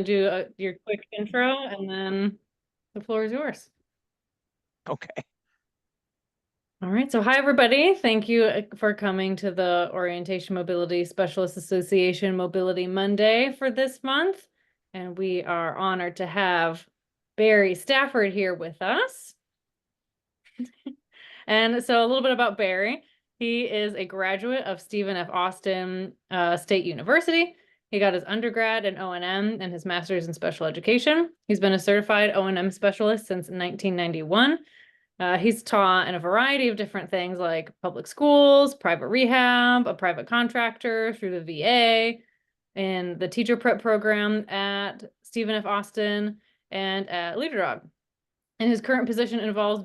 do your quick intro, and then the floor is yours. Okay. All right. So, hi, everybody. Thank you for coming to the Orientation Mobility Specialists Association Mobility Monday for this month. And we are honored to have Barry Stafford here with us. And so, a little bit about Barry. He is a graduate of Stephen F. Austin State University. He got his undergrad in O&M and his master's in special education. He's been a certified O&M specialist since 1991. He's taught in a variety of different things like public schools, private rehab, a private contractor through the VA, and the teacher prep program at Stephen F. Austin and at LeaderDog. And his current position involves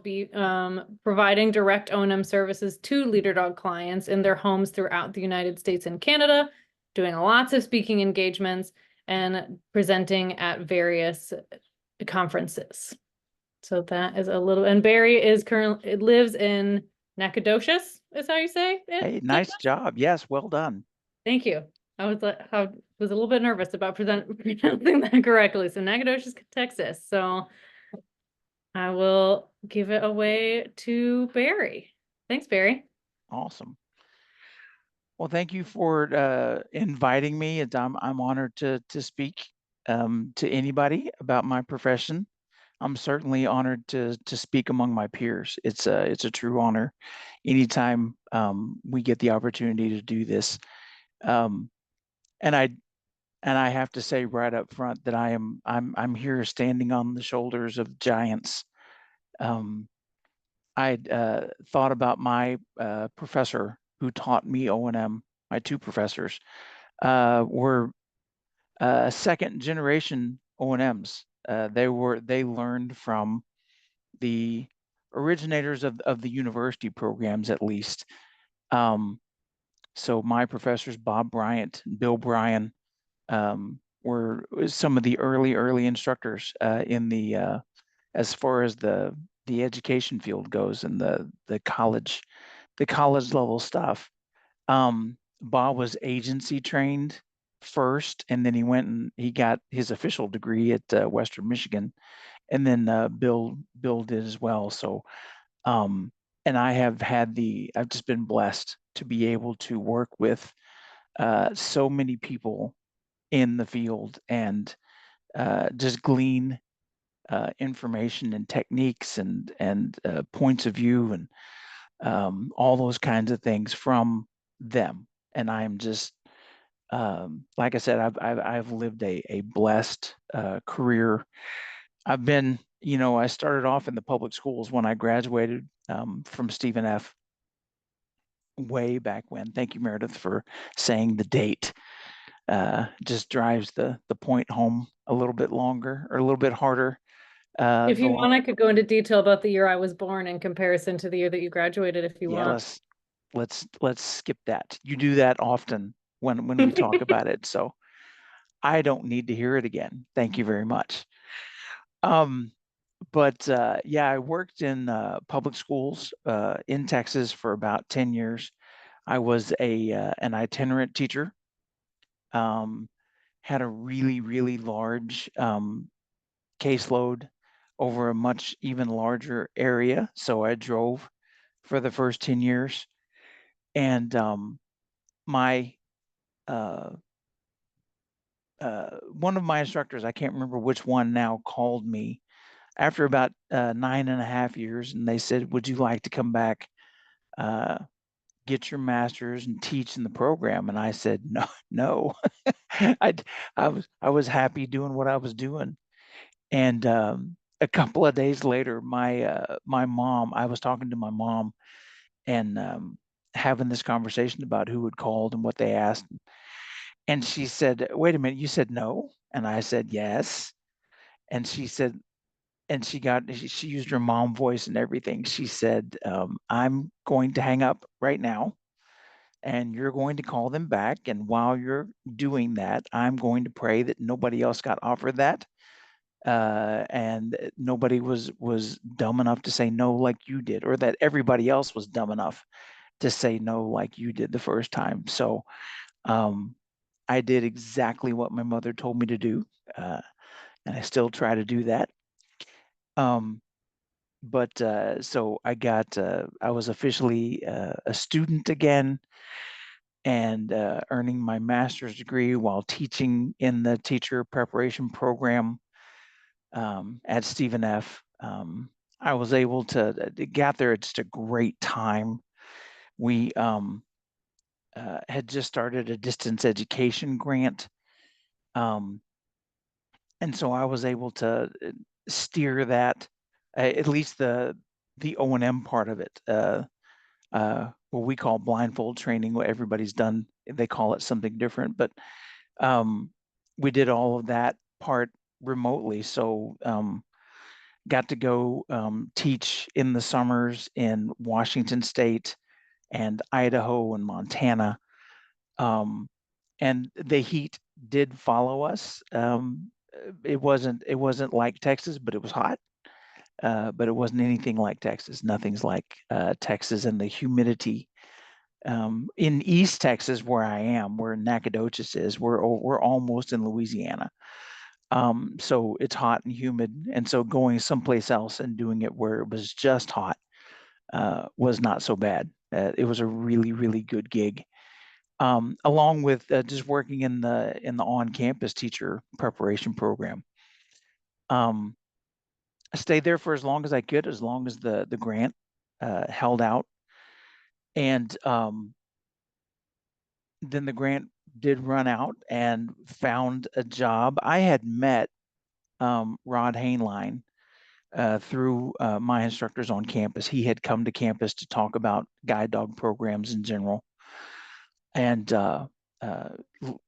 providing direct O&M services to LeaderDog clients in their homes throughout the United States and Canada, doing lots of speaking engagements and presenting at various conferences. So that is a little, and Barry is currently lives in Nacogdoches, is how you say it. Hey, nice job. Yes, well done. Thank you. I was a little bit nervous about pronouncing that correctly. So Nacogdoches, Texas. So I will give it away to Barry. Thanks, Barry. Awesome. Well, thank you for inviting me. I'm honored to speak to anybody about my profession. I'm certainly honored to speak among my peers. It's a true honor anytime we get the opportunity to do this. Um, and I have to say right up front that I'm here standing on the shoulders of giants. I'd thought about my professor who taught me O&M. My two professors were second generation O&Ms. They learned from the originators of the university programs, at least. So my professors, Bob Bryant and Bill Bryan, were some of the early instructors in the as far as the education field goes and the college level stuff. Bob was agency trained first, and then he went and he got his official degree at Western Michigan, and then Bill did as well. So, and I've just been blessed to be able to work with so many people in the field and just glean information and techniques and points of view and all those kinds of things from them. And I'm just like I said, I've lived a blessed career. I've been, I started off in the public schools when I graduated from Stephen F. way back when. Thank you, Meredith, for saying the date. Just drives the point home a little bit longer or a little bit harder. If The you long, want, I could go into detail about the year I was born in comparison to the year that you graduated, if you yeah, want. let's skip that. You do that often when we talk about it, so I don't need to hear it again. Thank you very much. Um, but yeah, I worked in public schools in Texas for about 10 years. I was an itinerant teacher. Um, had a really large caseload over a much even larger area. So I drove for the first 10 years. And my uh, one of my instructors, I can't remember which one now, called me after about 9.5 years, and they said, "Would you like to come back, uh, get your master's, and teach in the program?" And I said, "No, no." I I was happy doing what I was doing. And a couple of days later, my mom, I was talking to my mom and having this conversation about who had called and what they asked. And she said, "Wait a minute, you said no?" And I said, "Yes." And she said, and she used her mom voice and everything. She said, "I'm going to hang up right now, and you're going to call them back. And while you're doing that, I'm going to pray that nobody else got offered that, and nobody was dumb enough to say no like you did, or that everybody else was dumb enough to say no like you did the first time." So um, I did exactly what my mother told me to do, uh, and I still try to do that. Um, but so I was officially a student again, and earning my master's degree while teaching in the teacher preparation program at Stephen F. I was able to get there. It's a great time. We had just started a distance education grant. Um, and so I was able to steer that, at least the O&M part of it, what we call blindfold training. What everybody's done, they call it something different, but um, we did all of that part remotely. So got to go teach in the summers in Washington State and Idaho and Montana. Um, and the heat did follow us. It wasn't like Texas, but it was hot. But it wasn't anything like Texas. Nothing's like Texas, and the humidity in East Texas, where I am, where Nacogdoches is, we're almost in Louisiana. So it's hot and humid, and so going someplace else and doing it where it was just hot was not so bad. It was a really, really good gig. Along with just working in the on-campus teacher preparation program. Um, I stayed there for as long as I could, as long as the grant held out, and then the grant did run out, and found a job. I had met Rod Hainline through my instructors on campus. He had come to campus to talk about guide dog programs in general, and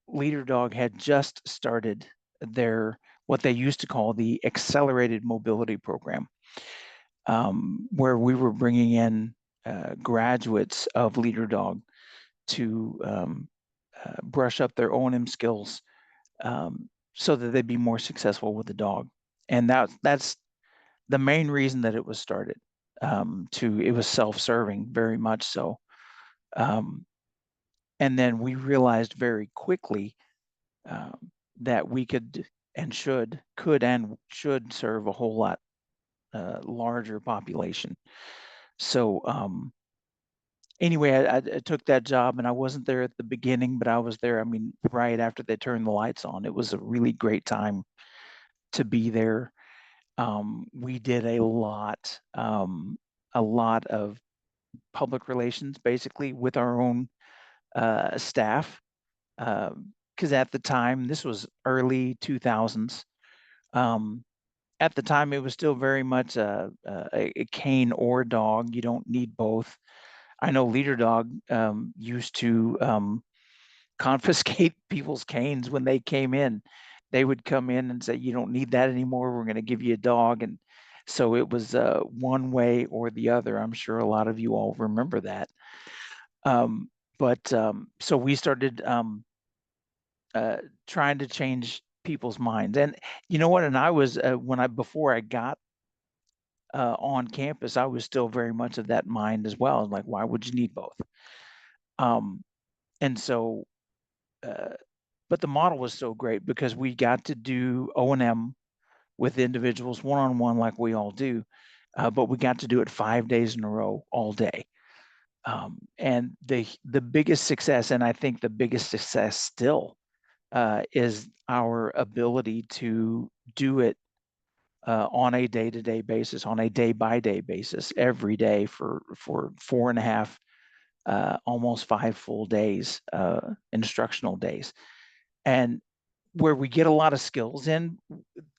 Leader Dog had just started their what they used to call the accelerated mobility program, where we were bringing in graduates of Leader Dog to brush up their O&M skills, so that they'd be more successful with the dog. And that's the main reason that it was started. It was self-serving, very much so. Um, and then we realized very quickly um, that we could and should serve a whole lot larger population. So anyway, I took that job, and I wasn't there at the beginning, but I was there, I mean, right after they turned the lights on. It was a really great time to be there. We did a lot of public relations, basically, with our own staff. Because at the time, this was early 2000s. Um, at the time, it was still very much a cane or dog. You don't need both. I know Leader Dog used to confiscate people's canes when they came in. They would come in and say, "You don't need that anymore. We're going to give you a dog." And so it was one way or the other. I'm sure a lot of you all remember that. But so we started uh, trying to change people's minds. And you know what? And I was before I got on campus, I was still very much of that mind as well. Like, why would you need both? Um, and so, uh, but the model was so great because we got to do O&M with individuals one-on-one like we all do, but we got to do it 5 days in a row, all day. And the biggest success, and I think the biggest success still, is our ability to do it on a day-to-day basis, on a day-by-day basis, every day for 4.5, almost 5 full days, instructional days. And where we get a lot of skills in,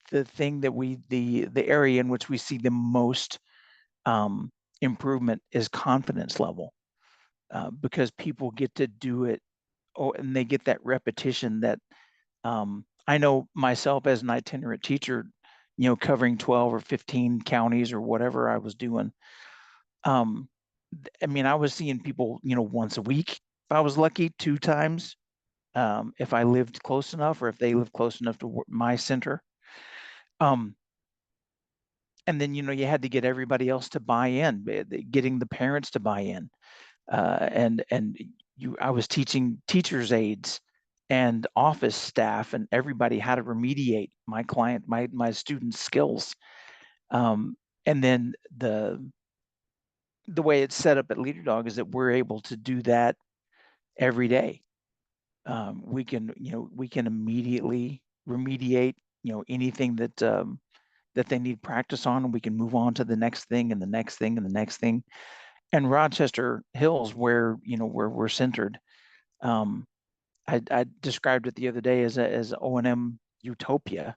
the thing that the area in which we see the most improvement is confidence level, because people get to do it. Oh, and they get that repetition that I know myself as an itinerant teacher, covering 12 or 15 counties or whatever I was doing. Um, I mean, I was seeing people, once a week, if I was lucky, 2 times, if I lived close enough, or if they lived close enough to my center. Um, and then, you had to get everybody else to buy in, getting the parents to buy in. And I was teaching teachers' aides and office staff and everybody how to remediate my students' skills. And then the way it's set up at LeaderDog is that we're able to do that every day. We can, we can immediately remediate, anything that they need practice on, and we can move on to the next thing and the next thing and the next thing. And Rochester Hills, where we're centered, I described it the other day as O&M utopia.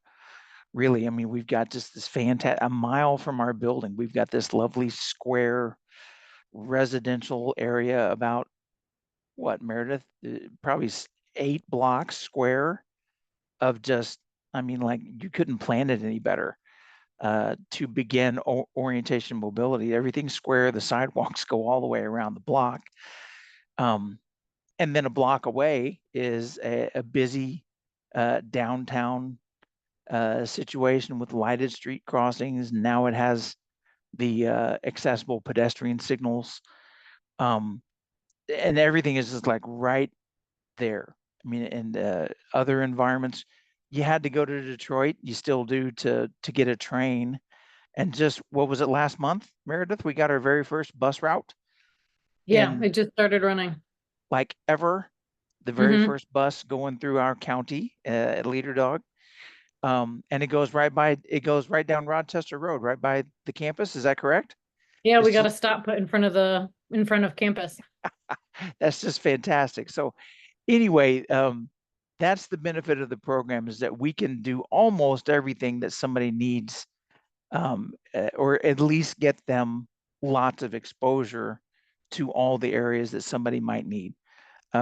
Really, I mean, we've got just this fantastic, a mile from our building, we've got this lovely square residential area about what, Meredith? Probably 8 blocks square of just, I mean, like you couldn't plan it any better. To begin orientation mobility, everything's square. The sidewalks go all the way around the block. And then a block away is a busy downtown situation with lighted street crossings. Now it has the accessible pedestrian signals. And everything is just like right there. I mean, and other environments, you had to go to Detroit. You still do to get a train. And just what was it last month, Meredith? We got our very first bus route Yeah, in it just started running. like ever. The very Hmm. first bus going through our county at LeaderDog. And it goes right down Rochester Road, right by the campus. Is that correct? Yeah, It's we got just a stop put in front of campus. that's just fantastic. So anyway, that's the benefit of the program is that we can do almost everything that somebody needs, or at least get them lots of exposure to all the areas that somebody might need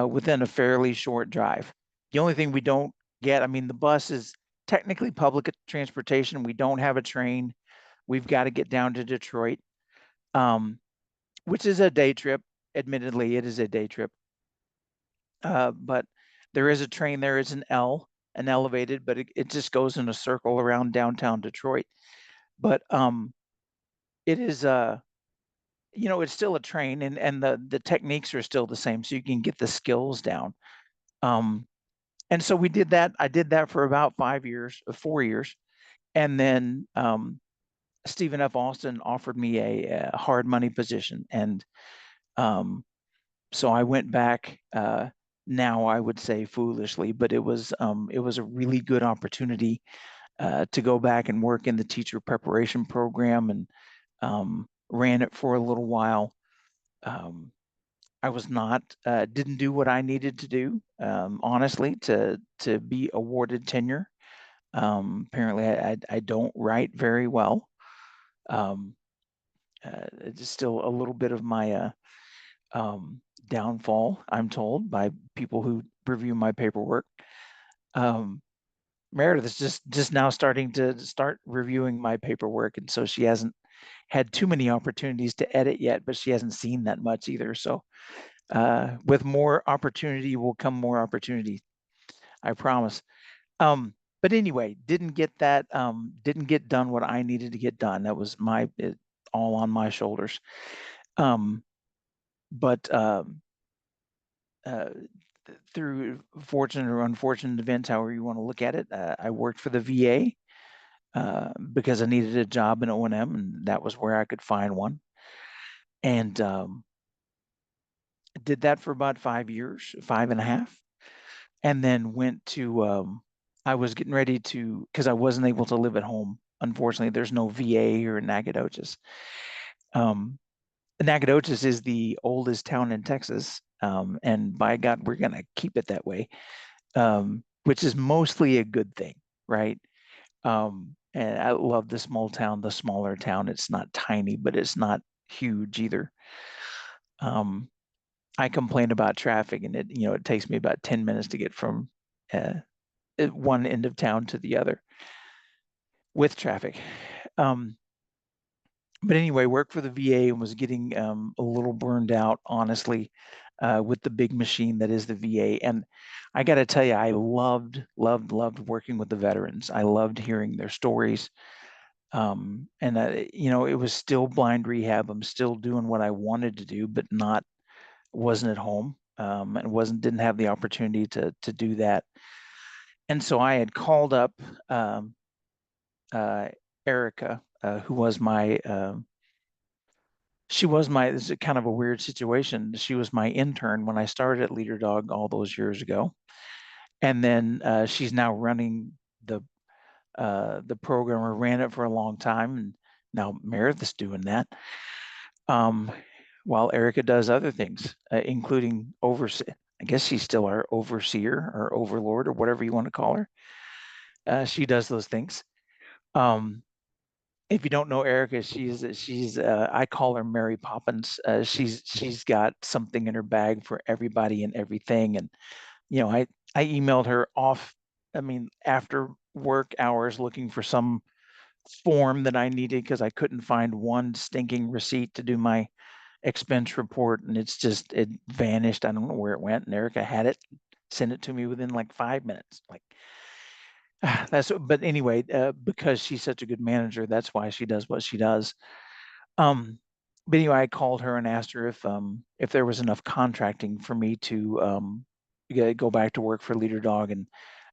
within a fairly short drive. The only thing we don't get, I mean, the bus is technically public transportation. We don't have a train. We've got to get down to Detroit, um, which is a day trip. Admittedly, it is a day trip. But there is a train there. It's an elevated, but it just goes in a circle around downtown Detroit. But it is it's still a train, and the techniques are still the same, so you can get the skills down. And so we did that. I did that for about 5 years, 4 years, and then Stephen F. Austin offered me a hard money position, and so I went back. Now I would say foolishly, but it was a really good opportunity to go back and work in the teacher preparation program, and ran it for a little while. I was not didn't do what I needed to do, honestly, to be awarded tenure. Apparently, I don't write very well. Um, it's still a little bit of my downfall, I'm told by people who review my paperwork. Um, Meredith is just now starting to start reviewing my paperwork, and so she hasn't had too many opportunities to edit yet, but she hasn't seen that much either. So with more opportunity will come more opportunity, I promise. But anyway, didn't get done what I needed to get done. That was all on my shoulders. Um, but uh, through fortunate or unfortunate events, however you want to look at it, I worked for the VA because I needed a job in O&M, and that was where I could find one. And did that for about 5 years, 5.5, and then went to. I was getting ready to, because I wasn't able to live at home. Unfortunately, there's no VA or Nacogdoches. Nacogdoches is the oldest town in Texas, and by God, we're gonna keep it that way, which is mostly a good thing, right? And I love the smaller town. It's not tiny, but it's not huge either. Um, I complain about traffic, and it takes me about 10 minutes to get from uh, one end of town to the other with traffic. Um, but anyway, worked for the VA and was getting a little burned out, honestly, with the big machine that is the VA. And I got to tell you, I loved working with the veterans. I loved hearing their stories. And it was still blind rehab. I'm still doing what I wanted to do, but wasn't at home. and didn't have the opportunity to do that. And so I had called up um, Erica, who was my she was my this is kind of a weird situation. She was my intern when I started at Leader Dog all those years ago, and then she's now running the program, or ran it for a long time, and now Meredith's doing that. Um, while Erica does other things, including oversee. I guess she's still our overseer or overlord or whatever you want to call her. She does those things. Um, if you don't know Erica, she's I call her Mary Poppins. She's got something in her bag for everybody and everything. And I emailed her off. I mean, after work hours, looking for some form that I needed because I couldn't find one stinking receipt to do my expense report, and it vanished. I don't know where it went. And Erica had it, sent it to me within like 5 minutes. Like but anyway, because she's such a good manager, that's why she does what she does. Um, but anyway, I called her and asked her if there was enough contracting for me to go back to work for Leader Dog, and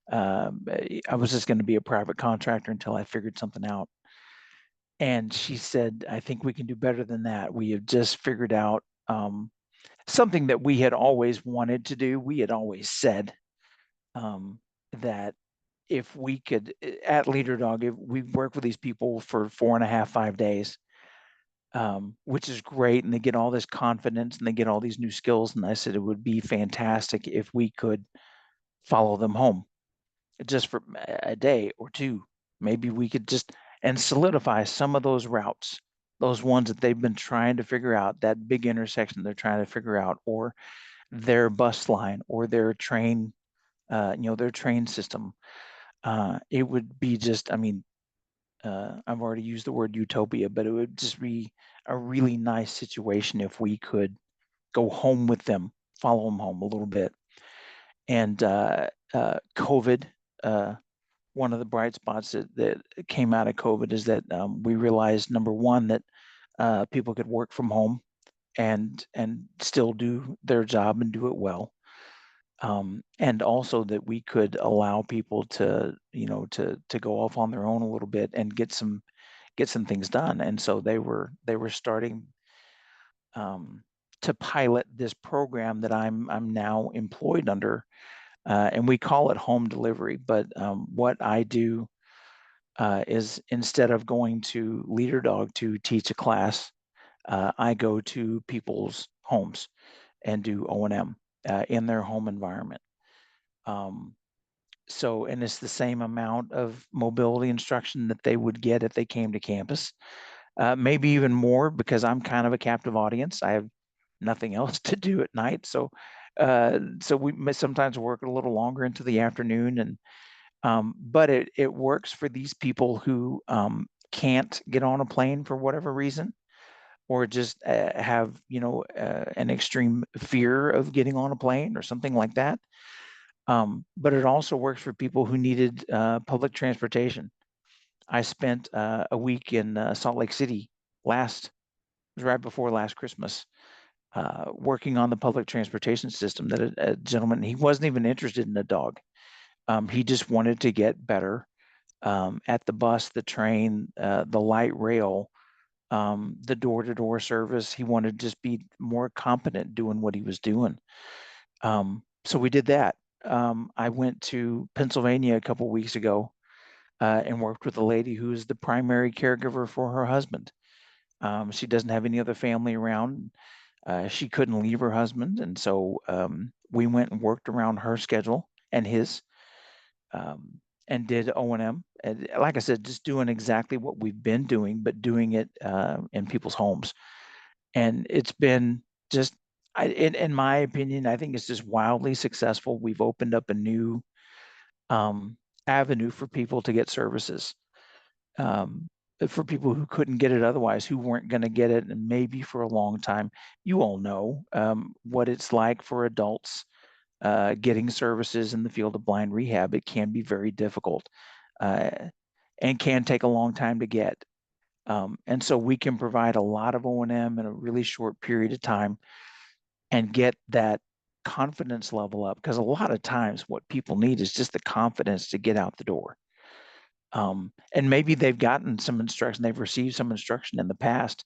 I was just going to be a private contractor until I figured something out. And she said, I think we can do better than that. We have just figured out something that we had always wanted to do. We had always said that if we could, at Leader Dog, if we work with these people for 4.5, 5 days, which is great. And they get all this confidence and they get all these new skills. And I said, it would be fantastic if we could follow them home just for a day or two. Maybe we could just and solidify some of those routes, those ones that they've been trying to figure out, that big intersection they're trying to figure out, or their bus line or their train, their train system. It would be just, I mean, I've already used the word utopia, but it would just be a really nice situation if we could go home with them, follow them home a little bit. And COVID, one of the bright spots that came out of COVID is that we realized, number one, that people could work from home and still do their job and do it well. And also that we could allow people to go off on their own a little bit and get some things done. And so they were starting to pilot this program that I'm now employed under, and we call it home delivery. But what I do is, instead of going to Leader Dog to teach a class, I go to people's homes and do O&M in their home environment. Um, and it's the same amount of mobility instruction that they would get if they came to campus, maybe even more, because I'm kind of a captive audience. I have nothing else to do at night. So we may sometimes work a little longer into the afternoon, but it works for these people who can't get on a plane for whatever reason, or just have an extreme fear of getting on a plane or something like that. But it also works for people who needed public transportation. I spent a week in Salt Lake City it was right before last Christmas, working on the public transportation system. That a gentleman, he wasn't even interested in a dog. He just wanted to get better at the bus, the train, the light rail, the door-to-door service. He wanted to just be more competent doing what he was doing. So we did that. I went to Pennsylvania a couple weeks ago and worked with a lady who's the primary caregiver for her husband. She doesn't have any other family around. She couldn't leave her husband, and so we went and worked around her schedule and his, and did O&M. And like I said, just doing exactly what we've been doing, but doing it in people's homes. And it's been just, in my opinion, I think it's just wildly successful. We've opened up a new avenue for people to get services, for people who couldn't get it otherwise, who weren't going to get it, and maybe for a long time. You all know what it's like for adults getting services in the field of blind rehab. It can be very difficult uh, and can take a long time to get. And so we can provide a lot of O&M in a really short period of time and get that confidence level up, because a lot of times what people need is just the confidence to get out the door. And maybe they've gotten some instruction, they've received some instruction in the past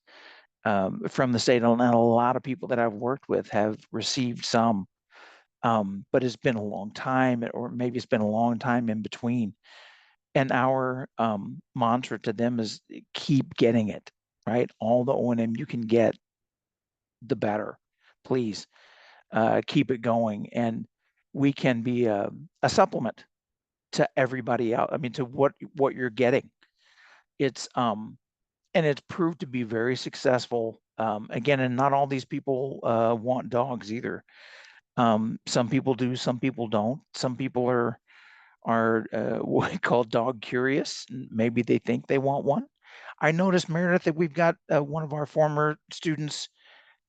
from the state, and a lot of people that I've worked with have received some, but it's been a long time, or maybe it's been a long time in between. And our mantra to them is keep getting it, right? All the O&M you can get, the better. Please keep it going. And we can be a supplement to everybody else. I mean, to what you're getting. It's and it's proved to be very successful. Again, and not all these people want dogs either. Some people do, some people don't. Some people are what we call dog curious. Maybe they think they want one. I noticed, Meredith, that we've got one of our former students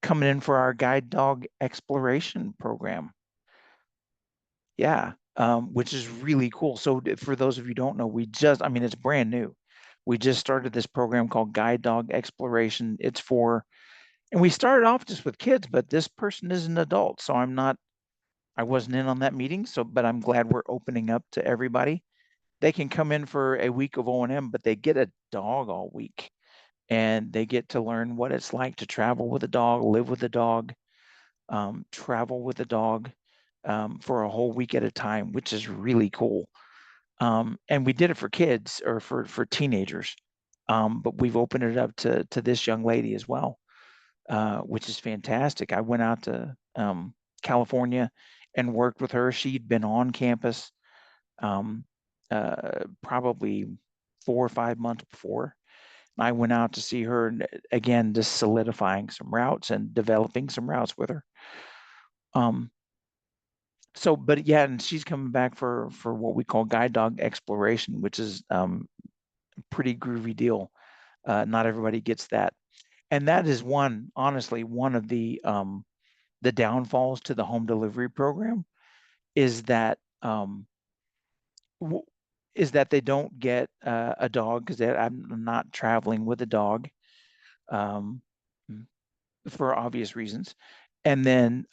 coming in for our guide dog exploration program. Yeah, which is really cool. So for those of you who don't know, I mean, it's brand new. We just started this program called Guide Dog Exploration. And we started off just with kids, but this person is an adult. So I wasn't in on that meeting. But I'm glad we're opening up to everybody. They can come in for a week of O&M, but they get a dog all week, and they get to learn what it's like to travel with a dog, live with a dog, travel with a dog for a whole week at a time, which is really cool. And we did it for kids, or for teenagers, but we've opened it up to this young lady as well, which is fantastic. I went out to California and worked with her. She'd been on campus um, probably 4 or 5 months before. I went out to see her, and again, just solidifying some routes and developing some routes with her. But yeah, and she's coming back for what we call guide dog exploration, which is pretty groovy deal. Not everybody gets that, and that is honestly, one of the downfalls to the home delivery program is that they don't get a dog, because I'm not traveling with a dog, um, for obvious reasons, and then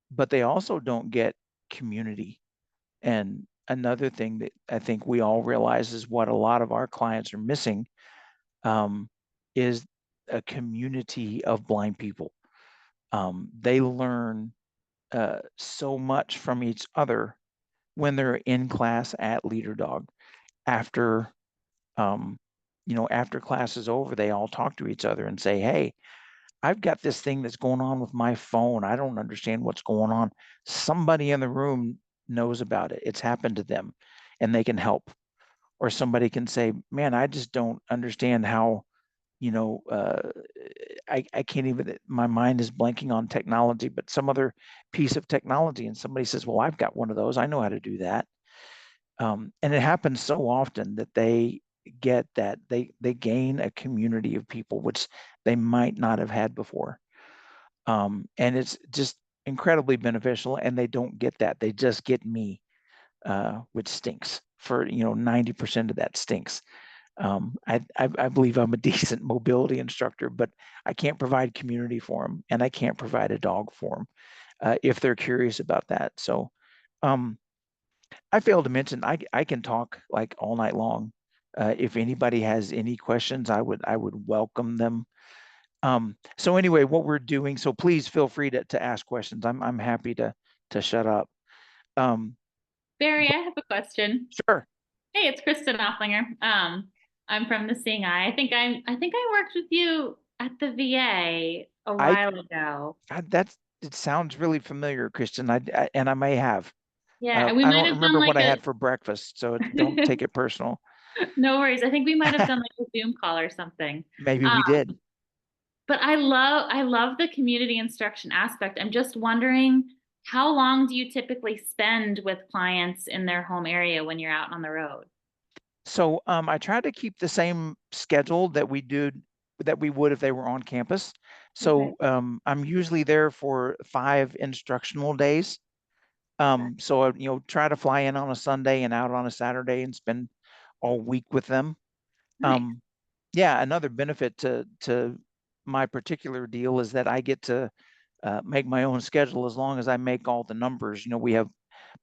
but they also don't get community. And another thing that I think we all realize is what a lot of our clients are missing, is a community of blind people. They learn so much from each other when they're in class at Leader Dog. After after class is over, they all talk to each other and say, "Hey, I've got this thing that's going on with my phone. I don't understand what's going on. Somebody in the room knows about it. It's happened to them, and they can help." Or somebody can say, "Man, I just don't understand how, you know, I can't even, my mind is blanking on technology, but some other piece of technology." And somebody says, "Well, I've got one of those. I know how to do that." And it happens so often that they get that they gain a community of people, which they might not have had before. And it's just incredibly beneficial, and they don't get that. They just get me, which stinks. For 90% of that stinks. I believe I'm a decent mobility instructor, but I can't provide community for them, and I can't provide a dog for them if they're curious about that. So I failed to mention, I can talk like all night long. If anybody has any questions, I would welcome them. So anyway, what we're doing, so please feel free to ask questions. I'm happy to shut up. Barry, But I have a question. sure. Hey, it's Kristen Offlinger. I'm from the Seeing Eye. I think I worked with you at the VA a I while ago. it sounds really familiar, Christian. And I may have. Yeah, and we I might don't have done remember like what I a had for breakfast, so don't take it personal. no worries. I think we might have done like a Zoom call or something. Maybe we Um, did. but I love the community instruction aspect. I'm just wondering, how long do you typically spend with clients in their home area when you're out on the road? So I try to keep the same schedule that we would if they were on campus. Okay. So I'm usually there for 5 instructional days. So try to fly in on a Sunday and out on a Saturday and spend all week with them. Nice. Um, yeah, another benefit to my particular deal is that I get to make my own schedule as long as I make all the numbers. You know, we have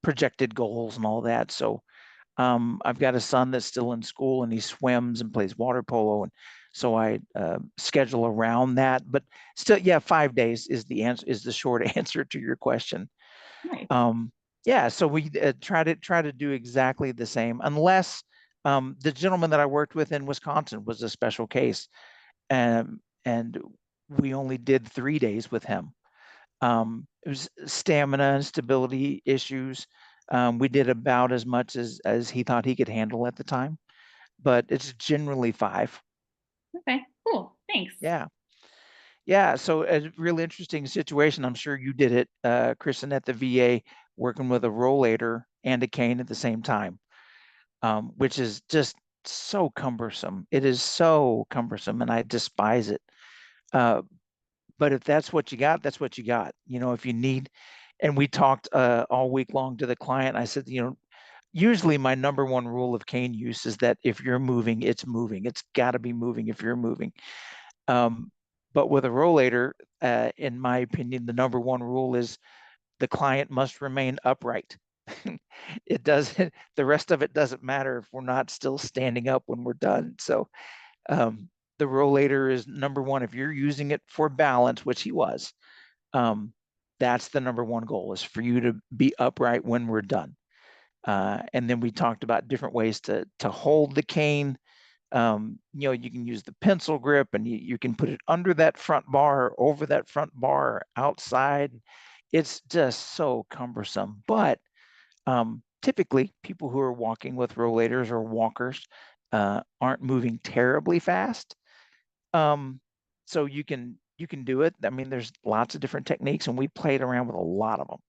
projected goals and all that. So I've got a son that's still in school and he swims and plays water polo. And so I schedule around that. But still, yeah, 5 days is the answer, is the short answer to your question. Nice. Yeah, so we try to do exactly the same, unless the gentleman that I worked with in Wisconsin was a special case, and we only did 3 days with him. It was stamina and stability issues. We did about as much as he thought he could handle at the time, but it's generally 5. Okay, cool. Thanks. Yeah. Yeah, so a really interesting situation. I'm sure you did it, Kristen, at the VA, working with a rollator and a cane at the same time, which is just so cumbersome. It is so cumbersome, and I despise it. But if that's what you got, that's what you got. You know, if you need, and we talked all week long to the client. I said, you know, usually my number one rule of cane use is that if you're moving, it's moving. It's got to be moving if you're moving. But with a rollator, in my opinion, the number one rule is the client must remain upright. It doesn't, the rest of it doesn't matter if we're not still standing up when we're done. So the rollator is number one. If you're using it for balance, which he was, that's the number one goal, is for you to be upright when we're done. And then we talked about different ways to hold the cane. You know, you can use the pencil grip, and you can put it under that front bar, over that front bar, outside. It's just so cumbersome. But typically, people who are walking with rollators or walkers aren't moving terribly fast. So you can do it. I mean, there's lots of different techniques, and we played around with a lot of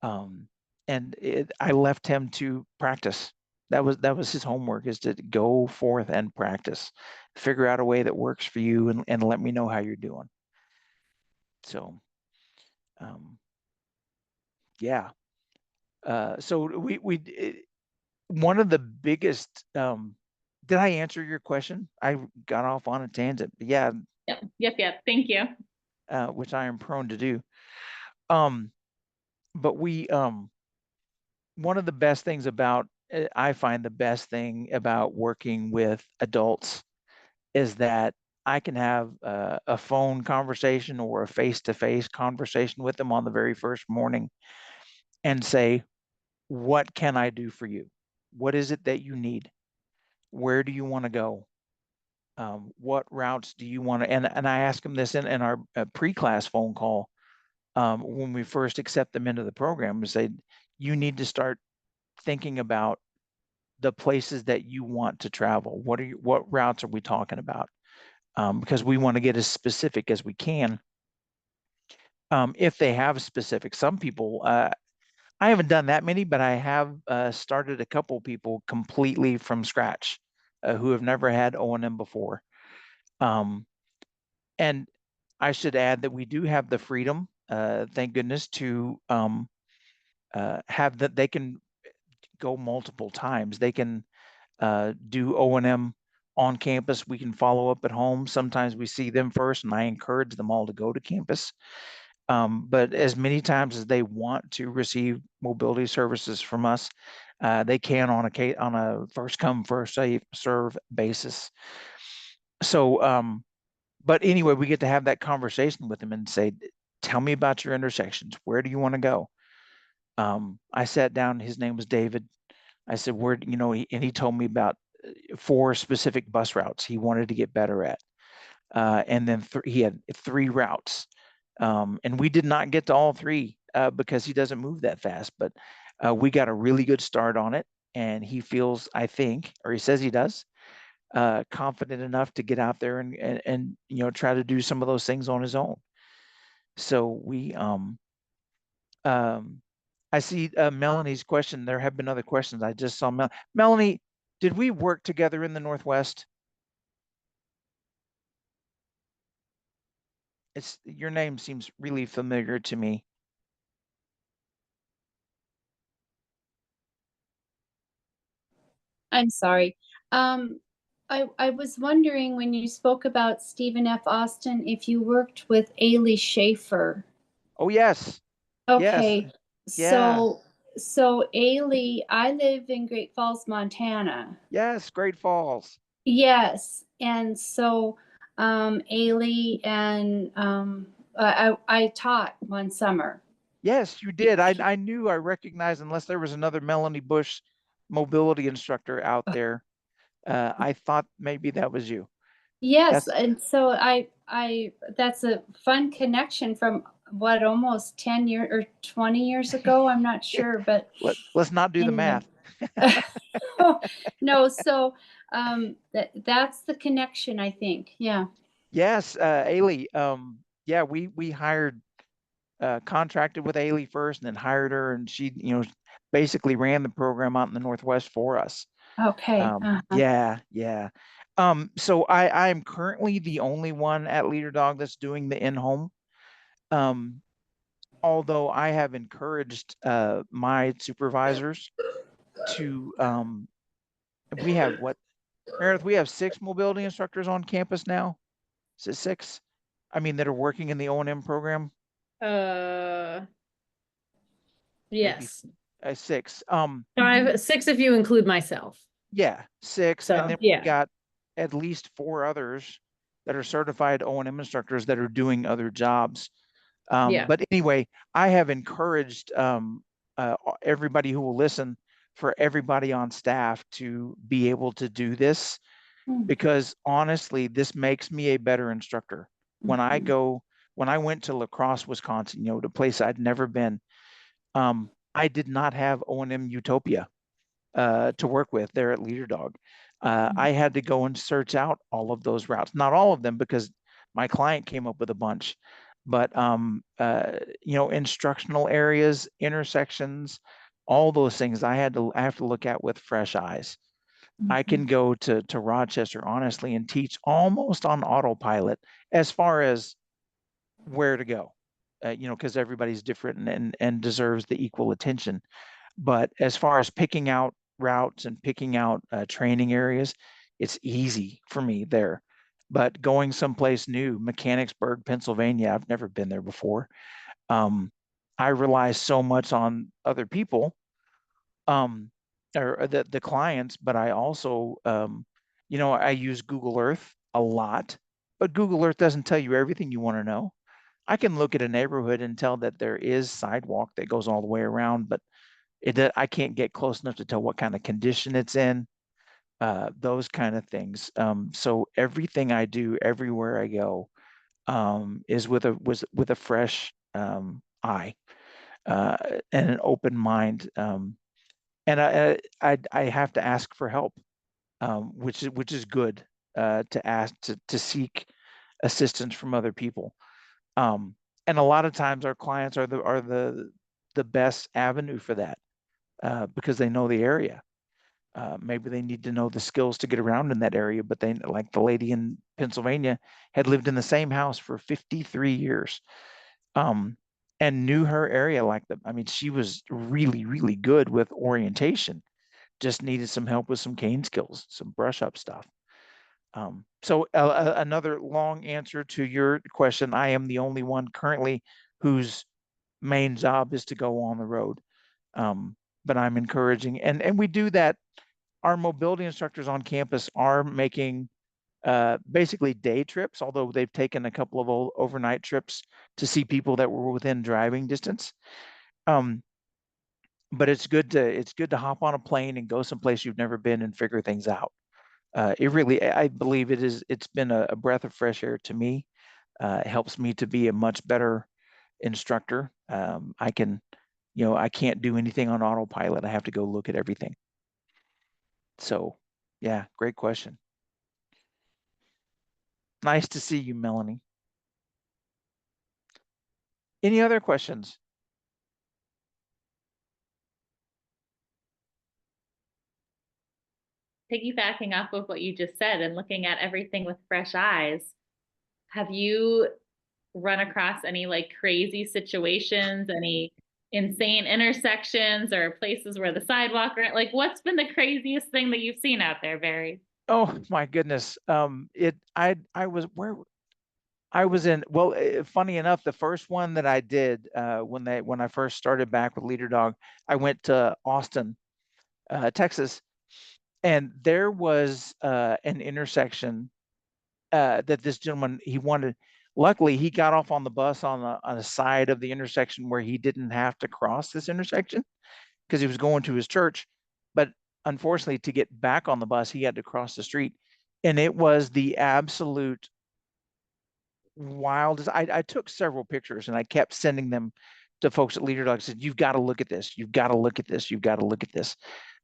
them. And I left him to practice. That was his homework, is to go forth and practice, figure out a way that works for you, and let me know how you're doing. So, yeah. So one of the biggest, did I answer your question? I got off on a tangent, but yeah, Yep. Thank you. which I am prone to do. But one of the best things about, I find the best thing about working with adults is that I can have a phone conversation or a face-to-face conversation with them on the very first morning and say, what can I do for you? What is it that you need? Where do you want to go? What routes do you want to, and I ask them this in our pre-class phone call, when we first accept them into the program, and say, you need to start thinking about the places that you want to travel. What routes are we talking about? Because we want to get as specific as we can. If they have specific, some people, I haven't done that many, but I have started a couple people completely from scratch, who have never had O&M before. And I should add that we do have the freedom, thank goodness, to have that they can go multiple times. They can do O&M on campus. We can follow up at home. Sometimes we see them first, and I encourage them all to go to campus. But as many times as they want to receive mobility services from us, they can on a first come, first serve basis. So, but anyway, we get to have that conversation with them and say, tell me about your intersections. Where do you want to go? I sat down, his name was David. I said, where, you know, and he told me about 4 specific bus routes he wanted to get better at. And then he had 3 routes. And we did not get to all 3 because he doesn't move that fast, but we got a really good start on it. And he feels, I think, or he says he does, confident enough to get out there and you know, try to do some of those things on his own. So I see Melanie's question. There have been other questions. I just saw Melanie, did we work together in the Northwest? Your name seems really familiar to me. I'm sorry. I was wondering when you spoke about Stephen F. Austin, if you worked with Ailey Schaefer. Oh, yes. Yes. Okay, Yeah. so Ailey, I live in Great Falls, Montana. Yes. Great Falls. Yes, and so Ailey and I taught one summer. Yes, you did. I knew I recognized, unless there was another Melanie Bush mobility instructor out there. I thought maybe that was you. Yes, That's and so I that's a fun connection from what, almost 10 years or 20 years ago. I'm not sure, but let's not do the anyway. math. No, so that's the connection, I think. Yeah. Yes, Ailey. Yeah, we hired contracted with Ailey first and then hired her, and she, basically ran the program out in the Northwest for us. Okay. Yeah, yeah. So I'm currently the only one at Leader Dog that's doing the in-home. Um, Although I have encouraged my supervisors to we have what, Meredith, we have 6 mobility instructors on campus now. Is it 6? I mean, that are working in the O&M program, maybe Yes. 6. 5, 6 if you include myself. Yeah, 6, and So, then we yeah. got at least 4 others that are certified O&M instructors that are doing other jobs. Yeah. But anyway, I have encouraged everybody who will listen, for everybody on staff to be able to do this, because honestly, this makes me a better instructor. When I went to La Crosse, Wisconsin, the place I'd never been, I did not have O&M Utopia to work with there at Leader Dog. I had to go and search out all of those routes, not all of them, because my client came up with a bunch, but instructional areas, intersections, all those things I have to look at with fresh eyes. I can go to Rochester, honestly, and teach almost on autopilot as far as where to go, because everybody's different and deserves the equal attention. But as far as picking out routes and picking out training areas, it's easy for me there. But going someplace new, Mechanicsburg, Pennsylvania, I've never been there before. I rely so much on other people, um, or the clients, but I also, I use Google Earth a lot, but Google Earth doesn't tell you everything you want to know. I can look at a neighborhood and tell that there is sidewalk that goes all the way around, but I can't get close enough to tell what kind of condition it's in, those kind of things. So everything I do, everywhere I go, is with a fresh eye, uh, and an open mind. And I have to ask for help, which is good, to ask to seek assistance from other people. And a lot of times our clients are the best avenue for that, because they know the area. Maybe they need to know the skills to get around in that area, but they, like the lady in Pennsylvania, had lived in the same house for 53 years, um, and knew her area I mean, she was really, really good with orientation, just needed some help with some cane skills, some brush up stuff. So another long answer to your question, I am the only one currently whose main job is to go on the road. But I'm encouraging, and we do that. Our mobility instructors on campus are making basically day trips, although they've taken a couple of overnight trips to see people that were within driving distance. But it's good to hop on a plane and go someplace you've never been and figure things out. It really, I believe it's been a breath of fresh air to me. It helps me to be a much better instructor. I can't do anything on autopilot. I have to go look at everything. So, yeah, great question. Nice to see you, Melanie. Any other questions? Piggybacking off of what you just said and looking at everything with fresh eyes, have you run across any like crazy situations, any insane intersections or places where the sidewalk, or like what's been the craziest thing that you've seen out there, Barry? Oh my goodness. I was where I was in, well, funny enough, the first one that I did when I first started back with Leader Dog, I went to Austin, Texas, and there was an intersection that this gentleman he wanted. Luckily, he got off on the bus on the side of the intersection where he didn't have to cross this intersection because he was going to his church. But unfortunately, to get back on the bus, he had to cross the street, and it was the absolute wildest. I took several pictures and I kept sending them to folks at Leader Dog. Said, "You've got to look at this. You've got to look at this. You've got to look at this."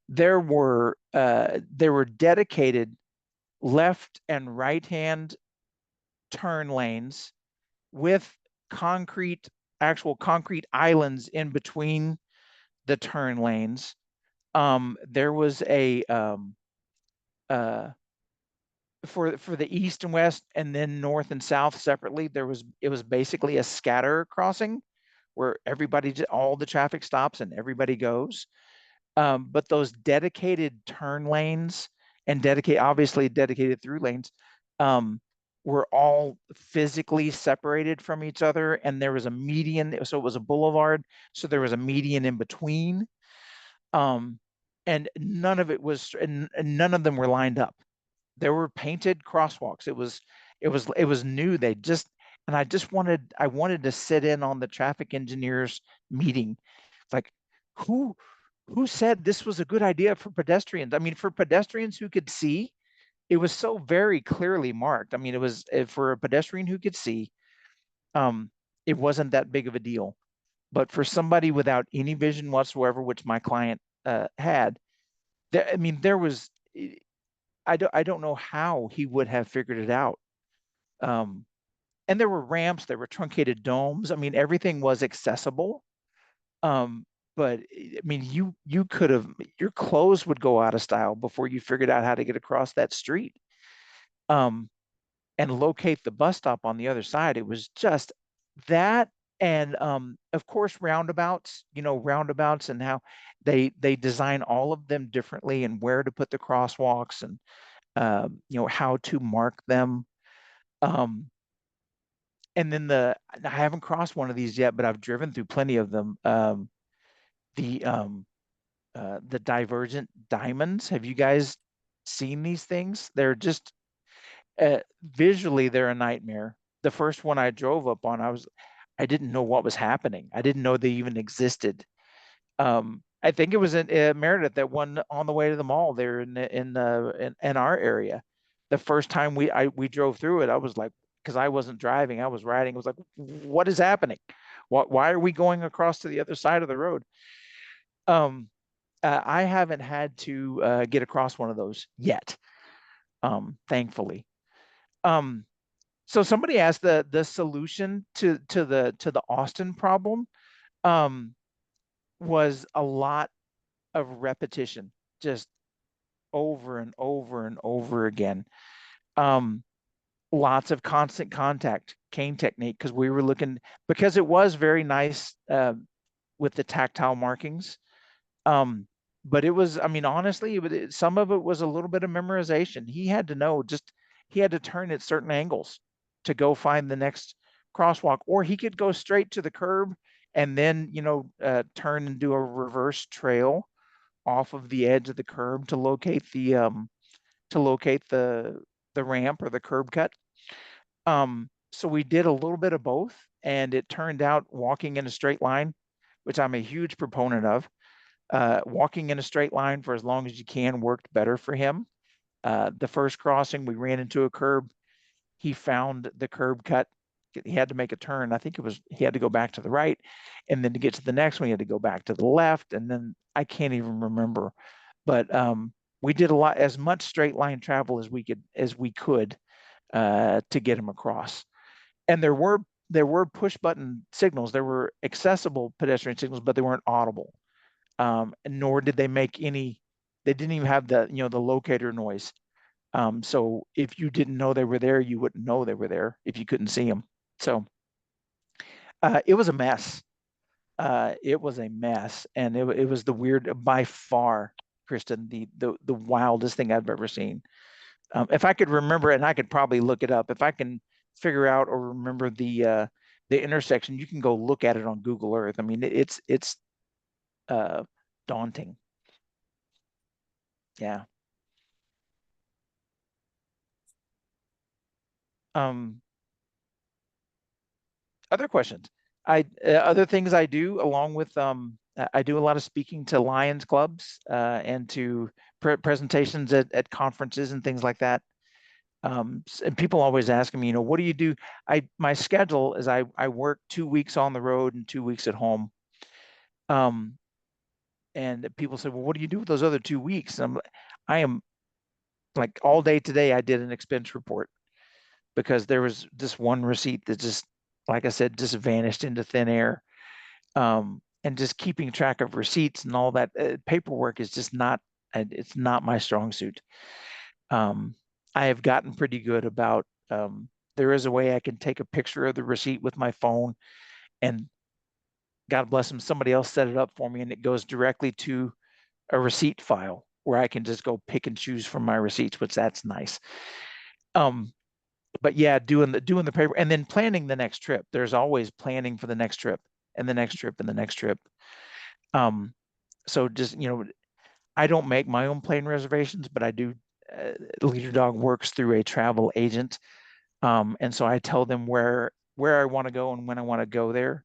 There were dedicated left and right hand turn lanes with concrete, actual concrete islands in between the turn lanes. There was a uh, for the east and west, and then north and south separately. It was basically a scatter crossing where all the traffic stops and everybody goes. But those dedicated turn lanes and obviously dedicated through lanes, were all physically separated from each other, and there was a median. So it was a boulevard, so there was a median in between. And none of it was, and none of them were lined up. There were painted crosswalks. It was new. And I wanted to sit in on the traffic engineers meeting. Like, who said this was a good idea for pedestrians? I mean, for pedestrians who could see, it was so very clearly marked. I mean, it was for a pedestrian who could see, it wasn't that big of a deal. But for somebody without any vision whatsoever, which my client had, I mean, there was, I don't know how he would have figured it out. And there were ramps, there were truncated domes. I mean, everything was accessible. But I mean, you could have, your clothes would go out of style before you figured out how to get across that street. And locate the bus stop on the other side. It was just that. And of course, roundabouts, roundabouts and how they design all of them differently and where to put the crosswalks and how to mark them. And then I haven't crossed one of these yet, but I've driven through plenty of them. The divergent diamonds. Have you guys seen these things? They're just visually, they're a nightmare. The first one I drove up on, I didn't know what was happening. I didn't know they even existed. I think it was in Meredith, that one on the way to the mall there in our area. The first time we drove through it, I was like, because I wasn't driving, I was riding. I was like, what is happening? Why are we going across to the other side of the road? I haven't had to get across one of those yet, thankfully. So somebody asked the solution to the Austin problem was a lot of repetition, just over and over and over again. Lots of constant contact, cane technique, because it was very nice with the tactile markings. But it was, I mean, honestly, some of it was a little bit of memorization. He had to know, he had to turn at certain angles to go find the next crosswalk, or he could go straight to the curb and then, turn and do a reverse trail off of the edge of the curb to locate the ramp or the curb cut. So we did a little bit of both, and it turned out walking in a straight line, which I'm a huge proponent of. Walking in a straight line for as long as you can worked better for him. The first crossing, we ran into a curb. He found the curb cut. He had to make a turn. I think he had to go back to the right. And then to get to the next one, he had to go back to the left. And then I can't even remember. But we did as much straight line travel as we could to get him across. And there were push button signals. There were accessible pedestrian signals, but they weren't audible. Nor did they make any, they didn't even have the locator noise. So if you didn't know they were there, you wouldn't know they were there if you couldn't see them. So it was a mess. It was a mess. And it was by far, Kristen, the wildest thing I've ever seen. If I could remember it, and I could probably look it up, if I can figure out or remember the intersection, you can go look at it on Google Earth. I mean, it's daunting. Yeah. Other questions? Other things I do along with I do a lot of speaking to Lions clubs and to presentations at conferences and things like that. And people always ask me, what do you do? My schedule is I work 2 weeks on the road and 2 weeks at home. And people say, well, what do you do with those other 2 weeks? I am like all day today, I did an expense report because there was this one receipt that just, like I said, just vanished into thin air. And just keeping track of receipts and all that paperwork is just not, it's not my strong suit. I have gotten pretty good about, there is a way I can take a picture of the receipt with my phone, and God bless them, somebody else set it up for me, and it goes directly to a receipt file where I can just go pick and choose from my receipts, which that's nice. But yeah, doing the paper and then planning the next trip. There's always planning for the next trip and the next trip and the next trip. So just, I don't make my own plane reservations, but I do. Leader Dog works through a travel agent. And so I tell them where I want to go and when I want to go there.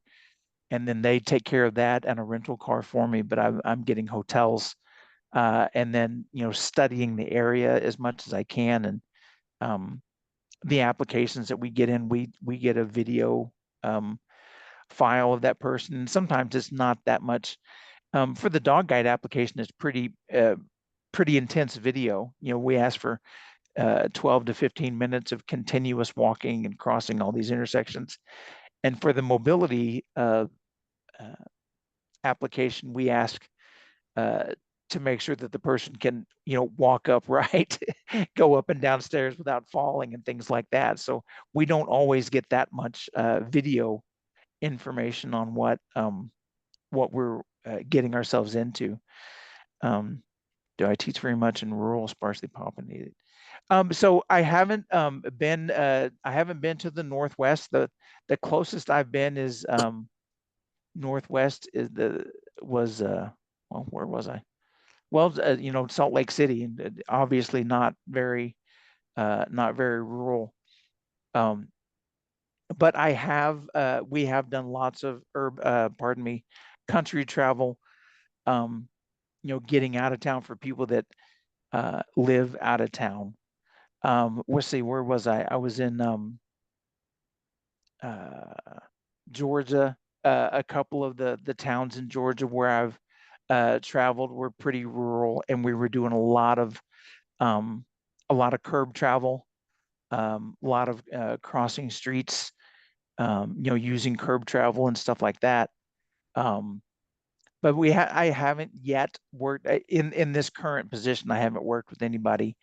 And then they take care of that and a rental car for me, but I'm getting hotels and then, studying the area as much as I can. And the applications that we get in, we get a video file of that person. And sometimes it's not that much. For the dog guide application, it's pretty intense video. We ask for 12 to 15 minutes of continuous walking and crossing all these intersections. And for the mobility application, we ask to make sure that the person can, walk upright, go up and down stairs without falling and things like that. So we don't always get that much video information on what we're getting ourselves into. Do I teach very much in rural, sparsely populated? So I haven't been to the Northwest. The closest I've been is Northwest was well, where was I? Well, Salt Lake City, and obviously not very rural. But we have done lots of country travel. Getting out of town for people that live out of town. Let's see, where was I? I was in Georgia. A couple of the towns in Georgia where I've traveled were pretty rural, and we were doing a lot of curb travel, a lot of crossing streets, using curb travel and stuff like that. But I haven't yet worked in this current position. I haven't worked with anybody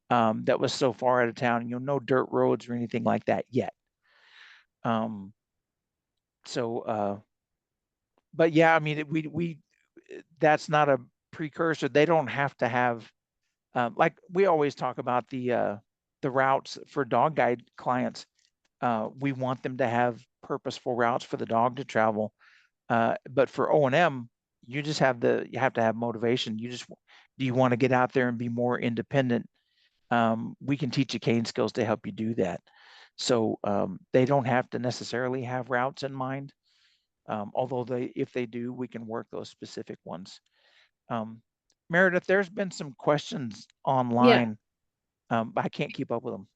that was so far out of town, no dirt roads or anything like that yet. But yeah, I mean, we that's not a precursor. They don't have to have, like we always talk about the routes for dog guide clients. We want them to have purposeful routes for the dog to travel. But for O&M, you have to have motivation. Do you want to get out there and be more independent? We can teach you cane skills to help you do that. So they don't have to necessarily have routes in mind. Although if they do, we can work those specific ones. Meredith, there's been some questions online. But I can't keep up with them.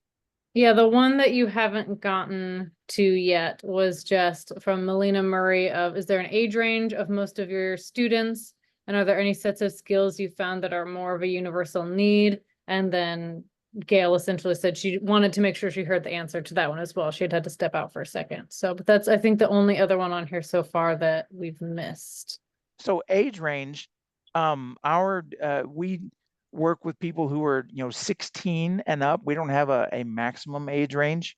Yeah, the one that you haven't gotten to yet was just from Melina Murray is there an age range of most of your students? And are there any sets of skills you found that are more of a universal need? And then Gail essentially said she wanted to make sure she heard the answer to that one as well. She had to step out for a second. But that's, I think, the only other one on here so far that we've missed. So age range, we work with people who are 16 and up. We don't have a maximum age range.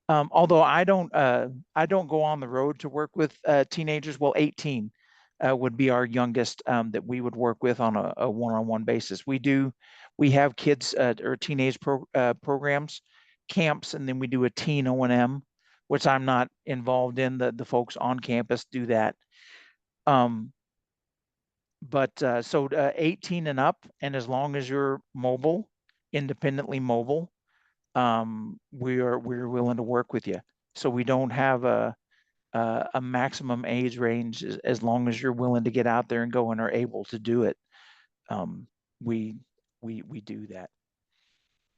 Although I don't go on the road to work with teenagers. Well, 18 would be our youngest that we would work with on a one-on-one basis. We do We have kids or teenage programs, camps, and then we do a teen O&M, which I'm not involved in. The folks on campus do that. But so 18 and up, and as long as you're mobile, independently mobile, we're willing to work with you. So we don't have a maximum age range as long as you're willing to get out there and go and are able to do it. We do that.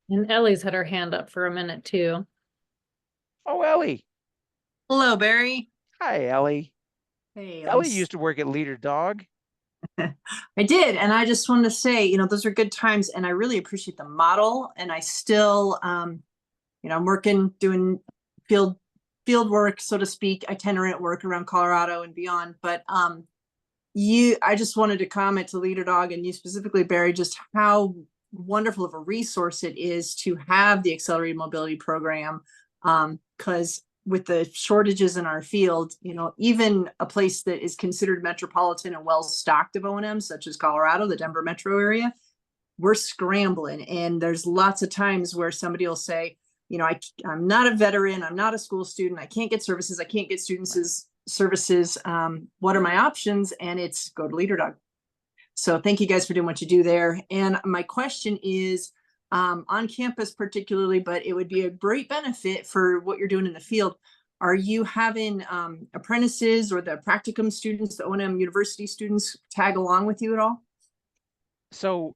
And Ellie's had her hand up for a minute too. Oh, Ellie. Hello, Barry. Hi, Ellie. Hey, Ellie used to work at Leader Dog. I did, and I just wanted to say, you know, those are good times, and I really appreciate the model. And I still, you know, I'm working, doing field work, so to speak, itinerant work around Colorado and beyond. But I just wanted to comment to Leader Dog and you specifically, Barry, just how wonderful of a resource it is to have the accelerated mobility program, because with the shortages in our field, you know, even a place that is considered metropolitan and well stocked of O&M, such as Colorado, the Denver metro area, we're scrambling. And there's lots of times where somebody will say, you know, I'm not a veteran, I'm not a school student, I can't get services, I can't get students' services. What are my options? And it's go to Leader Dog. So thank you guys for doing what you do there. And my question is, on campus particularly, but it would be a great benefit for what you're doing in the field. Are you having apprentices or the practicum students, the O&M university students tag along with you at all? So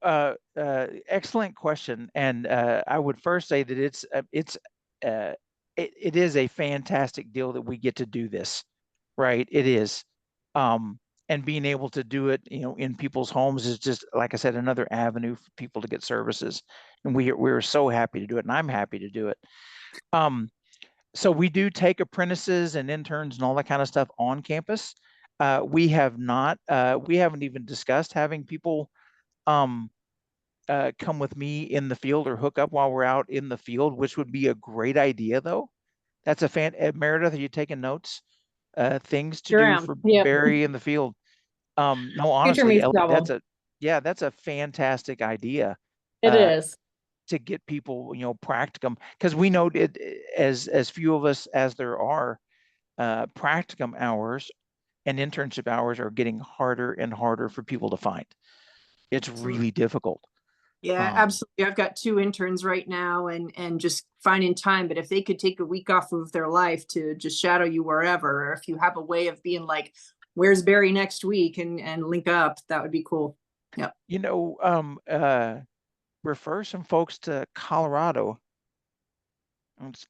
excellent question. And I would first say that it is a fantastic deal that we get to do this, right? It is. And being able to do it, you know, in people's homes is just, like I said, another avenue for people to get services. And we're so happy to do it, and I'm happy to do it. So we do take apprentices and interns and all that kind of stuff on campus. We haven't even discussed having people come with me in the field or hook up while we're out in the field, which would be a great idea, though. That's Meredith, are you taking notes? Things to do for Barry in the field. No, honestly, that's a fantastic idea. It is to get people, you know, practicum, because we know it as few of us as there are, practicum hours and internship hours are getting harder and harder for people to find. It's really difficult. Yeah, absolutely. I've got 2 interns right now and just finding time, but if they could take a week off of their life to just shadow you wherever, or if you have a way of being like, where's Barry next week and link up, that would be cool. Yeah. You know, refer some folks to Colorado.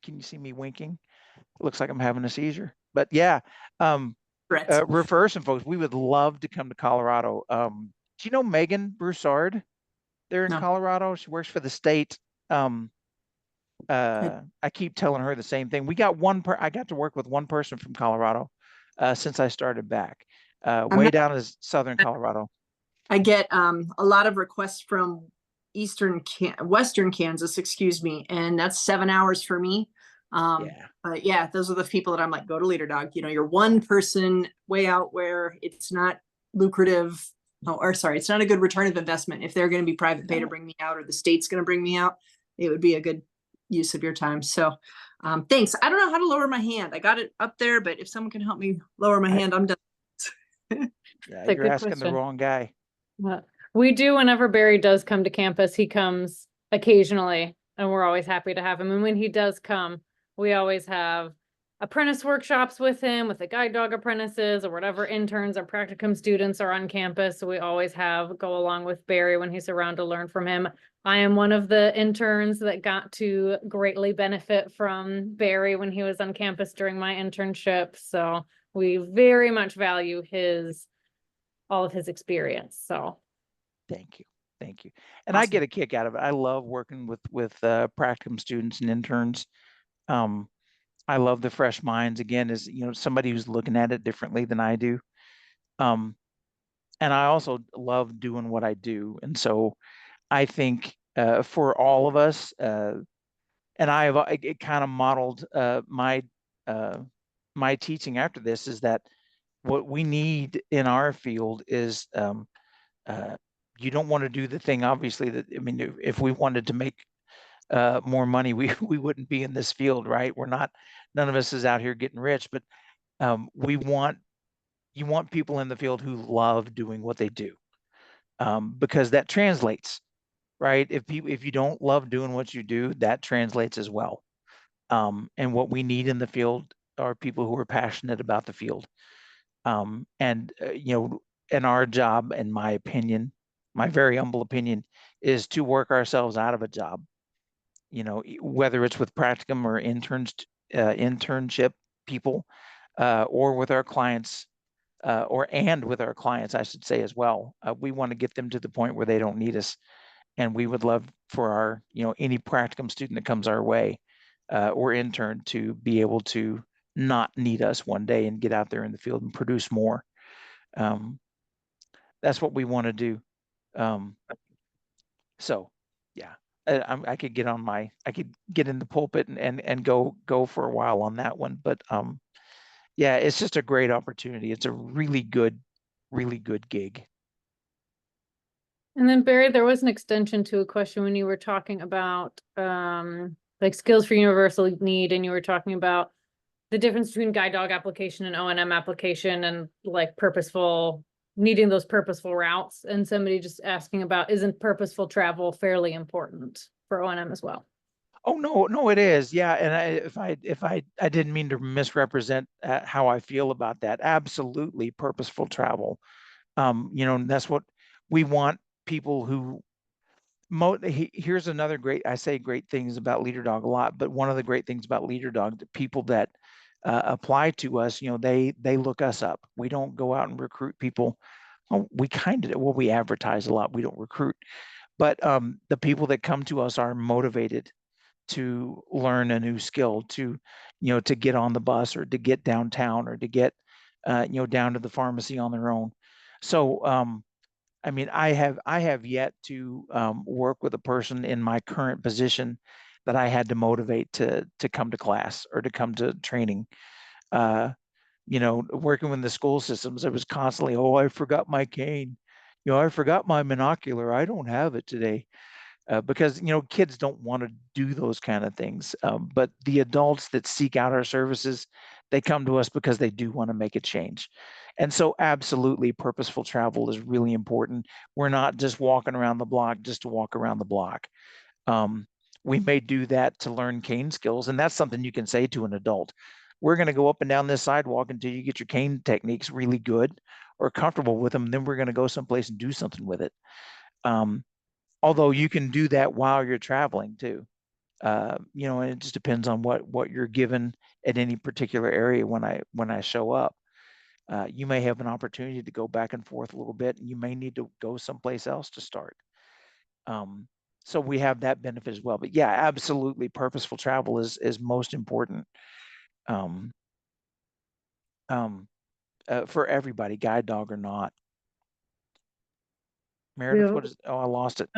Can you see me winking? It looks like I'm having a seizure, but yeah, refer some folks. We would love to come to Colorado. Do you know Megan Broussard? They're in Colorado. She works for the state. I keep telling her the same thing. I got to work with one person from Colorado since I started back, way down in southern Colorado. I get a lot of requests from Western Kansas, excuse me, and that's 7 hours for me. But yeah, those are the people that I'm like, go to Leader Dog. You know, you're one person way out where it's not lucrative. It's not a good return of investment. If they're going to be private pay to bring me out, or the state's going to bring me out, it would be a good use of your time. So thanks. I don't know how to lower my hand. I got it up there, but if someone can help me lower my hand, I'm done. Yeah, you're asking the wrong guy. We do whenever Barry does come to campus. He comes occasionally, and we're always happy to have him. And when he does come, we always have apprentice workshops with him, with the guide dog apprentices or whatever interns or practicum students are on campus. So we always go along with Barry when he's around to learn from him. I am one of the interns that got to greatly benefit from Barry when he was on campus during my internship. So we very much value all of his experience. So thank you. And awesome. I get a kick out of it. I love working with practicum students and interns. I love the fresh minds, again, as you know, somebody who's looking at it differently than I do. And I also love doing what I do. And so I think for all of us, and it kind of modeled my teaching after this, is that what we need in our field is you don't want to do the thing, obviously, that, I mean, if we wanted to make more money, we wouldn't be in this field, right? None of us is out here getting rich, but you want people in the field who love doing what they do, because that translates, right? If you don't love doing what you do, that translates as well. And what we need in the field are people who are passionate about the field. And our job, in my opinion, my very humble opinion, is to work ourselves out of a job. Whether it's with practicum or internship people, or with our clients, and with our clients, I should say as well. We want to get them to the point where they don't need us. And we would love for our, any practicum student that comes our way, or intern, to be able to not need us one day and get out there in the field and produce more. That's what we want to do. So yeah, I could get in the pulpit and go for a while on that one, but yeah, it's just a great opportunity. It's a really good gig. And then Barry, there was an extension to a question when you were talking about like skills for universal need, and you were talking about the difference between guide dog application and O&M application, and like needing those purposeful routes. And somebody just asking about, isn't purposeful travel fairly important for O&M as well? Oh, no, it is. Yeah. And I didn't mean to misrepresent how I feel about that. Absolutely purposeful travel. That's what we want. People who here's another I say great things about Leader Dog a lot, but one of the great things about Leader Dog, the people that apply to us, they look us up. We don't go out and recruit people. We we advertise a lot. We don't recruit, but the people that come to us are motivated to learn a new skill, to get on the bus, or to get downtown, or to get down to the pharmacy on their own. So I mean, I have yet to work with a person in my current position that I had to motivate to come to class or to come to training. Working with the school systems, it was constantly, oh, I forgot my cane. I forgot my monocular. I don't have it today. Because kids don't want to do those kind of things, but the adults that seek out our services, they come to us because they do want to make a change. And so absolutely purposeful travel is really important. We're not just walking around the block just to walk around the block. We may do that to learn cane skills, and that's something you can say to an adult. We're going to go up and down this sidewalk until you get your cane techniques really good or comfortable with them. Then we're going to go someplace and do something with it. Although you can do that while you're traveling too. And it just depends on what you're given at any particular area. When I show up, you may have an opportunity to go back and forth a little bit, and you may need to go someplace else to start. So we have that benefit as well. But yeah, absolutely, purposeful travel is most important. For everybody, guide dog or not. Meredith, I lost it.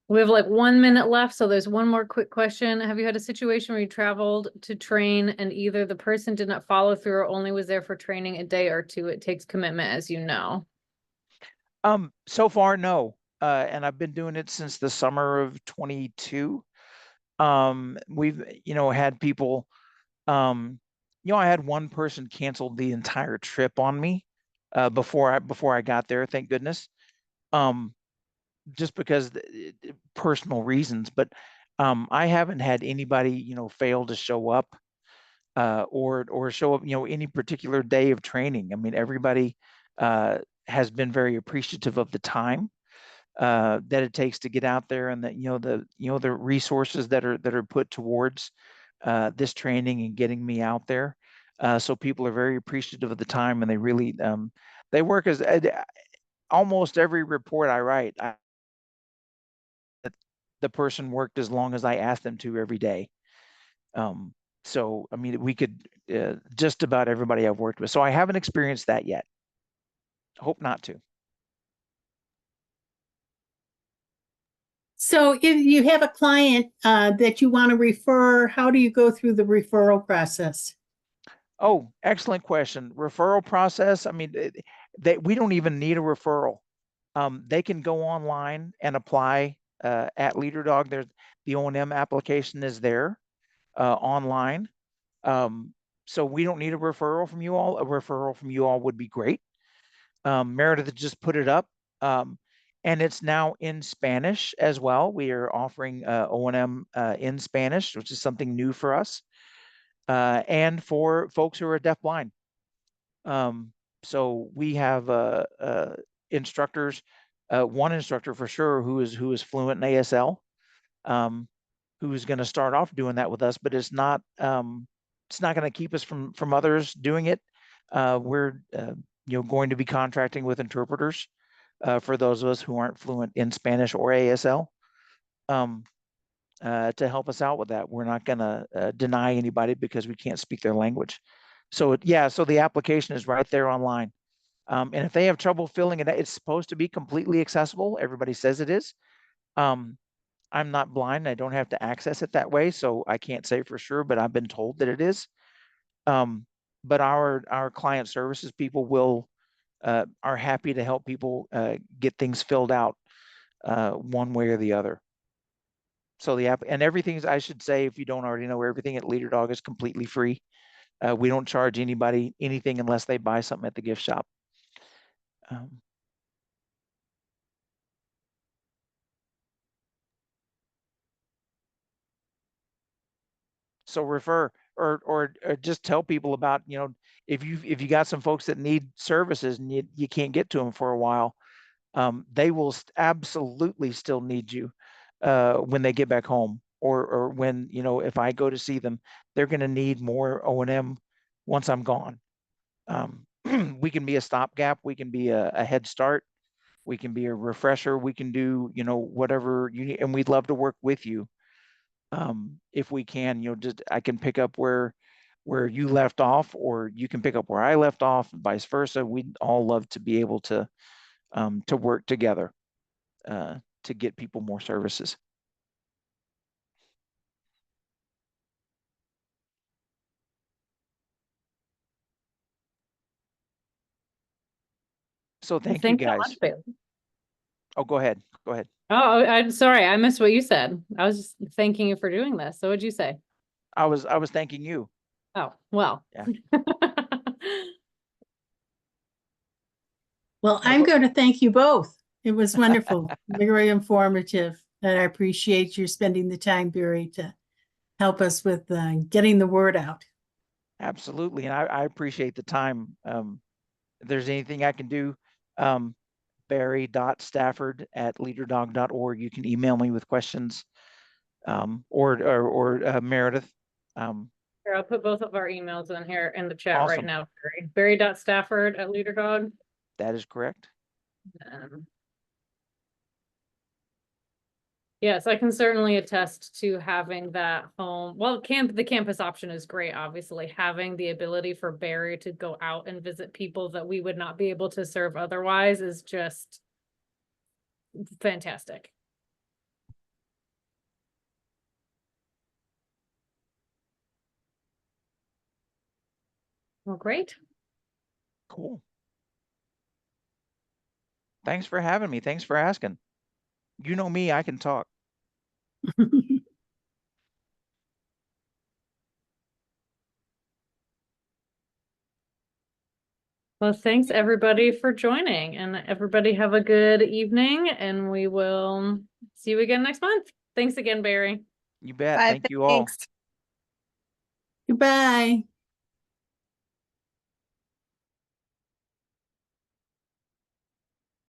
We have like 1 minute left, so there's one more quick question. Have you had a situation where you traveled to train and either the person did not follow through or only was there for training a day or two? It takes commitment, as you know. So far, no. And I've been doing it since the summer of 22. We've, had people, I had one person cancel the entire trip on me before I got there, thank goodness. Just because personal reasons, but I haven't had anybody, fail to show up or show up, any particular day of training. I mean, everybody has been very appreciative of the time that it takes to get out there, and that the resources that are put towards this training and getting me out there. So people are very appreciative of the time, and they really they work as almost every report I write. The person worked as long as I asked them to every day. So I mean, we could just about everybody I've worked with. So I haven't experienced that yet. Hope not to. So if you have a client that you want to refer, how do you go through the referral process? Oh, excellent question. Referral process. I mean, we don't even need a referral. they can go online and apply at LeaderDog. There's the O&M application is there online. So we don't need a referral from you all. A referral from you all would be great. Meredith just put it up. And it's now in Spanish as well. We are offering O&M in Spanish, which is something new for us, and for folks who are deafblind. So we have instructors, one instructor for sure who is fluent in ASL, who's going to start off doing that with us, but it's not going to keep us from others doing it. We're going to be contracting with interpreters for those of us who aren't fluent in Spanish or ASL to help us out with that. We're not going to deny anybody because we can't speak their language. So so the application is right there online. And if they have trouble filling it, it's supposed to be completely accessible. Everybody says it is. I'm not blind. I don't have to access it that way, so I can't say for sure, but I've been told that it is. But our client services people are happy to help people get things filled out one way or the other. So the app and everything's, I should say, if you don't already know, everything at LeaderDog is completely free. We don't charge anybody anything unless they buy something at the gift shop. So refer or just tell people about, if you got some folks that need services and you can't get to them for a while, they will absolutely still need you when they get back home, or when, if I go to see them, they're going to need more O&M once I'm gone. We can be a stopgap. We can be a head start. We can be a refresher. We can do, whatever you need, and we'd love to work with you. If we can, I can pick up where you left off, or you can pick up where I left off, and vice versa. We'd all love to be able to work together to get people more services. So thank you Thanks so guys. much, Bailey. Oh, go ahead. Go ahead. Oh, I'm sorry. I missed what you said. I was just thanking you for doing this. So what'd you say? I was thanking you. Oh, well. Yeah. Well, I'm going to thank you both. It was wonderful, very informative, and I appreciate you spending the time, Barry, to help us with getting the word out. Absolutely. And I appreciate the time. If there's anything I can do, barry.stafford@leaderdog.org. You can email me with questions, or Meredith. Here, I'll put both of our emails in here in the chat right Awesome. now. Barry.stafford@leaderdog. That is correct. Yes, I can certainly attest to having that home. Well, the campus option is great, obviously. Having the ability for Barry to go out and visit people that we would not be able to serve otherwise is just fantastic. Well, great. Cool. Thanks for having me. Thanks for asking. You know me, I can talk. Well, thanks everybody for joining, and everybody have a good evening, and we will see you again next month. Thanks again, Barry. You bet. Bye, Thank you all. thanks. Goodbye.